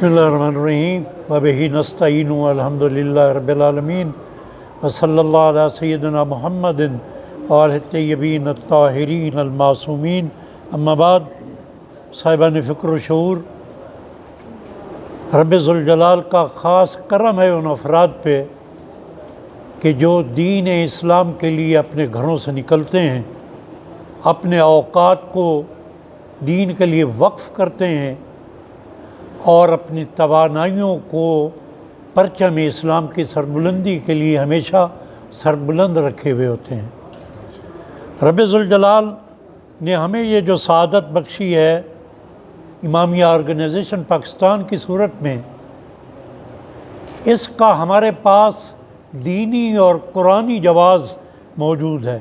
بسم اللہ الرحمن الرحیم وبہ نستعین الحمدللہ رب العالمین وصلی اللہ علی سیدنا محمد وآلہ الطیبین الطاہرین المعصومین اما بعد. صاحبان فکر و شعور، رب ذوالجلال کا خاص کرم ہے ان افراد پہ کہ جو دین اسلام کے لیے اپنے گھروں سے نکلتے ہیں، اپنے اوقات کو دین کے لیے وقف کرتے ہیں اور اپنی توانائیوں کو پرچم اسلام کی سربلندی کے لیے ہمیشہ سربلند رکھے ہوئے ہوتے ہیں. رب ذوالجلال نے ہمیں یہ جو سعادت بخشی ہے امامیہ آرگنائزیشن پاکستان کی صورت میں، اس کا ہمارے پاس دینی اور قرآنی جواز موجود ہے.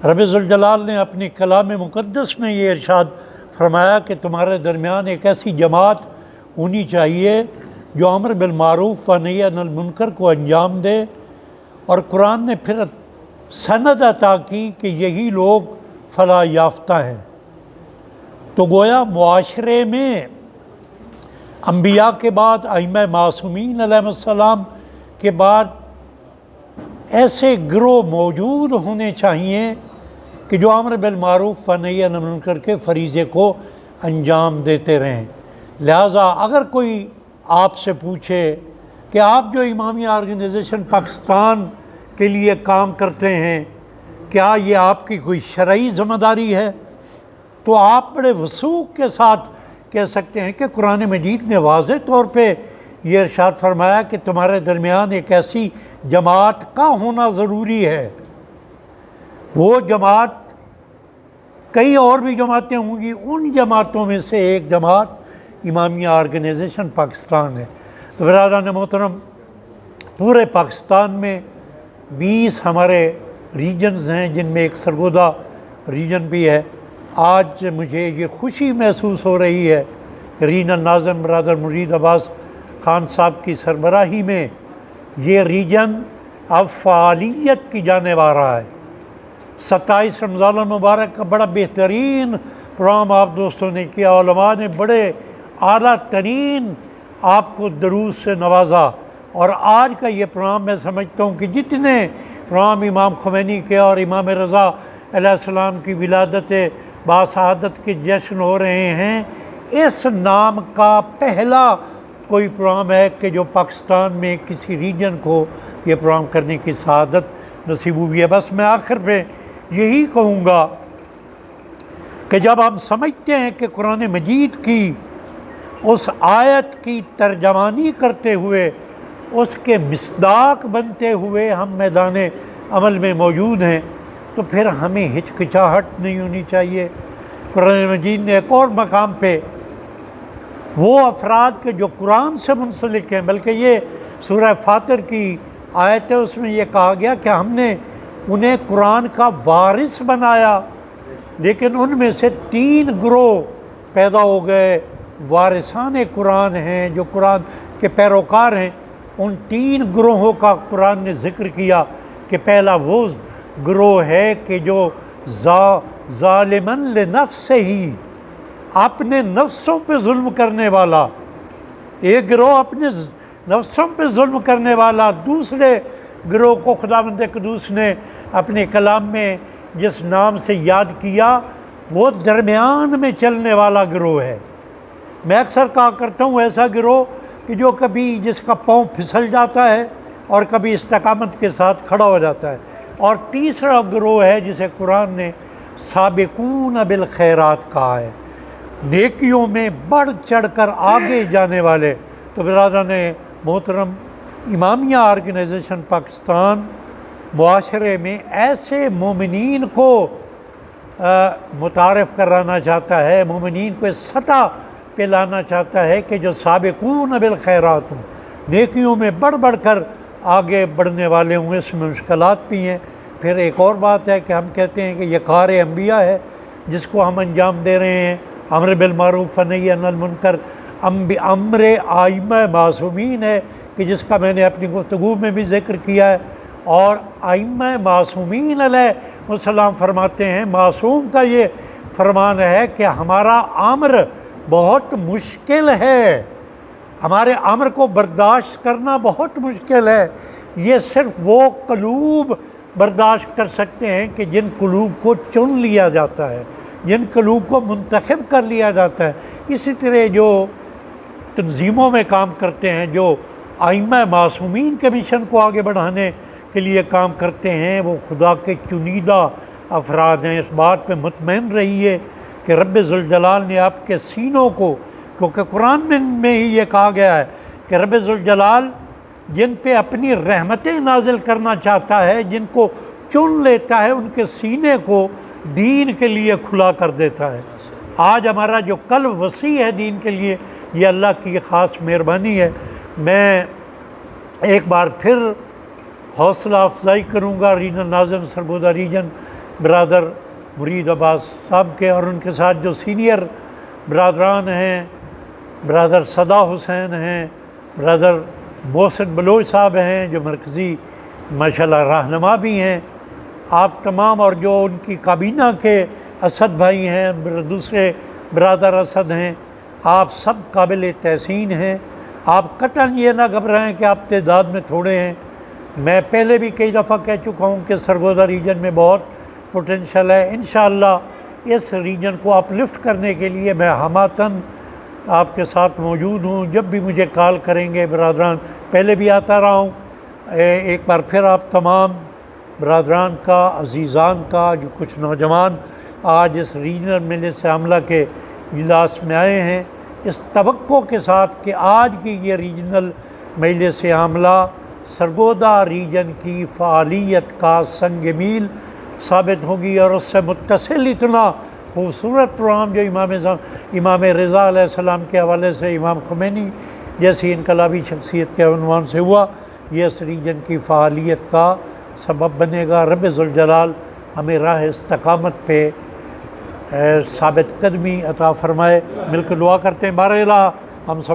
رب ذوالجلال نے اپنی کلام مقدس میں یہ ارشاد فرمایا کہ تمہارے درمیان ایک ایسی جماعت ہونی چاہیے جو امر بالمعروف و نہی عن المنکر کو انجام دے، اور قرآن نے پھر سند عطا کی کہ یہی لوگ فلاح یافتہ ہیں. تو گویا معاشرے میں انبیاء کے بعد ائمہ معصومین علیہ السلام کے بعد ایسے گروہ موجود ہونے چاہیے کہ جو امر بالمعروف و نہی عن المنکر کے فریضے کو انجام دیتے رہیں. لہٰذا اگر کوئی آپ سے پوچھے کہ آپ جو امامیہ آرگنائزیشن پاکستان کے لیے کام کرتے ہیں، کیا یہ آپ کی کوئی شرعی ذمہ داری ہے، تو آپ بڑے وثوق کے ساتھ کہہ سکتے ہیں کہ قرآن مجید نے واضح طور پہ یہ ارشاد فرمایا کہ تمہارے درمیان ایک ایسی جماعت کا ہونا ضروری ہے. وہ جماعت، کئی اور بھی جماعتیں ہوں گی، ان جماعتوں میں سے ایک جماعت امامیہ آرگنائزیشن پاکستان ہے. تو برادران محترم، پورے پاکستان میں 20 ہمارے ریجنز ہیں، جن میں ایک سرگودا ریجن بھی ہے. آج مجھے یہ خوشی محسوس ہو رہی ہے کہ ریجنل ناظم برادر مرید عباس خان صاحب کی سربراہی میں یہ ریجن اب فعالیت کی جانب آ رہا ہے. 27 رمضان المبارک کا بڑا بہترین پروگرام آپ دوستوں نے کیا، علماء نے بڑے اعلیٰ ترین آپ کو دروس سے نوازا. اور آج کا یہ پروگرام میں سمجھتا ہوں کہ جتنے پروگرام امام خمینی کے اور امام رضا علیہ السلام کی ولادت باسعادت کے جشن ہو رہے ہیں، اس نام کا پہلا کوئی پروگرام ہے کہ جو پاکستان میں کسی ریجن کو یہ پروگرام کرنے کی سعادت نصیب ہوئی ہے. بس میں آخر پہ یہی کہوں گا کہ جب ہم سمجھتے ہیں کہ قرآن مجید کی اس آیت کی ترجمانی کرتے ہوئے، اس کے مصداق بنتے ہوئے ہم میدان عمل میں موجود ہیں، تو پھر ہمیں ہچکچاہٹ نہیں ہونی چاہیے. قرآن مجید نے ایک اور مقام پہ وہ افراد کے جو قرآن سے منسلک ہیں، بلکہ یہ سورہ فاطر کی آیت ہے، اس میں یہ کہا گیا کہ ہم نے انہیں قرآن کا وارث بنایا، لیکن ان میں سے 3 گروہ پیدا ہو گئے، وارثان قرآن ہیں، جو قرآن کے پیروکار ہیں. ان 3 گروہوں کا قرآن نے ذکر کیا کہ پہلا وہ گروہ ہے کہ جو ظالماً لنفسہ ہی، اپنے نفسوں پہ ظلم کرنے والا. ایک گروہ اپنے نفسوں پہ ظلم کرنے والا. دوسرے گروہ کو خداوند قدوس نے اپنے کلام میں جس نام سے یاد کیا، وہ درمیان میں چلنے والا گروہ ہے. میں اکثر کہا کرتا ہوں ایسا گروہ کہ جو کبھی جس کا پاؤں پھسل جاتا ہے اور کبھی استقامت کے ساتھ کھڑا ہو جاتا ہے. اور تیسرا گروہ ہے جسے قرآن نے سابقون بالخیرات کہا ہے، نیکیوں میں بڑھ چڑھ کر آگے جانے والے. تو برادران محترم، امامیہ آرگنائزیشن پاکستان معاشرے میں ایسے مومنین کو متعارف کرانا چاہتا ہے، مومنین کو اس سطح پہ لانا چاہتا ہے کہ جو سابقون بالخیرات ہوں، نیکیوں میں بڑھ بڑھ کر آگے بڑھنے والے ہوں. اس میں مشکلات بھی ہیں. پھر ایک اور بات ہے کہ ہم کہتے ہیں کہ یہ کار انبیاء ہے جس کو ہم انجام دے رہے ہیں. امر بالمعروف و نہی عن المنکر امر ائمہ معصومین ہے کہ جس کا میں نے اپنی گفتگو میں بھی ذکر کیا ہے. اور ائمہ معصومین علیہ السلام فرماتے ہیں، معصوم کا یہ فرمان ہے کہ ہمارا امر بہت مشکل ہے، ہمارے امر کو برداشت کرنا بہت مشکل ہے، یہ صرف وہ قلوب برداشت کر سکتے ہیں کہ جن قلوب کو چن لیا جاتا ہے، جن قلوب کو منتخب کر لیا جاتا ہے۔ اسی طرح جو تنظیموں میں کام کرتے ہیں، جو ائمہ معصومین کے مشن کو آگے بڑھانے کے لیے کام کرتے ہیں، وہ خدا کے چنیدہ افراد ہیں۔ اس بات پہ مطمئن رہیے کہ رب ذوالجلال نے آپ کے سینوں کو، کیونکہ قرآن میں ہی یہ کہا گیا ہے کہ رب ذوالجلال جن پہ اپنی رحمتیں نازل کرنا چاہتا ہے، جن کو چن لیتا ہے، ان کے سینے کو دین کے لیے کھلا کر دیتا ہے۔ آج ہمارا جو قلب وسیع ہے دین کے لیے، یہ اللہ کی خاص مہربانی ہے۔ میں ایک بار پھر حوصلہ افزائی کروں گا ریجنل ناظم سرگودا ریجن برادر مرید عباس صاحب کے، اور ان کے ساتھ جو سینئر برادران ہیں، برادر صدا حسین ہیں، برادر محسن بلوچ صاحب ہیں جو مرکزی ماشاءاللہ رہنما بھی ہیں، آپ تمام، اور جو ان کی کابینہ کے اسد بھائی ہیں، دوسرے برادر اسد ہیں، آپ سب قابل تحسین ہیں۔ آپ قطعاً یہ نہ گھبرائیں کہ آپ تعداد میں تھوڑے ہیں۔ میں پہلے بھی کئی دفعہ کہہ چکا ہوں کہ سرگودا ریجن میں بہت پوٹینشل ہے۔ انشاءاللہ اس ریجن کو اپ لفٹ کرنے کے لیے میں ہماتن آپ کے ساتھ موجود ہوں۔ جب بھی مجھے کال کریں گے برادران، پہلے بھی آتا رہا ہوں، ایک بار پھر آپ تمام برادران کا، عزیزان کا، جو کچھ نوجوان آج اس ریجنل مجلس عاملہ کے اجلاس میں آئے ہیں، اس توقع کے ساتھ کہ آج کی یہ ریجنل مجلس عاملہ سرگودا ریجن کی فعالیت کا سنگ میل ثابت ہوگی، اور اس سے متصل اتنا خوبصورت پروگرام جو امام رضا علیہ السلام کے حوالے سے امام خمینی جیسی انقلابی شخصیت کے عنوان سے ہوا، یہ اس ریجن کی فعالیت کا سبب بنے گا۔ رب ذوالجلال ہمیں راہ استقامت پہ ثابت قدمی عطا فرمائے۔ مل کے دعا کرتے ہیں۔ بارہ الہ ہم سب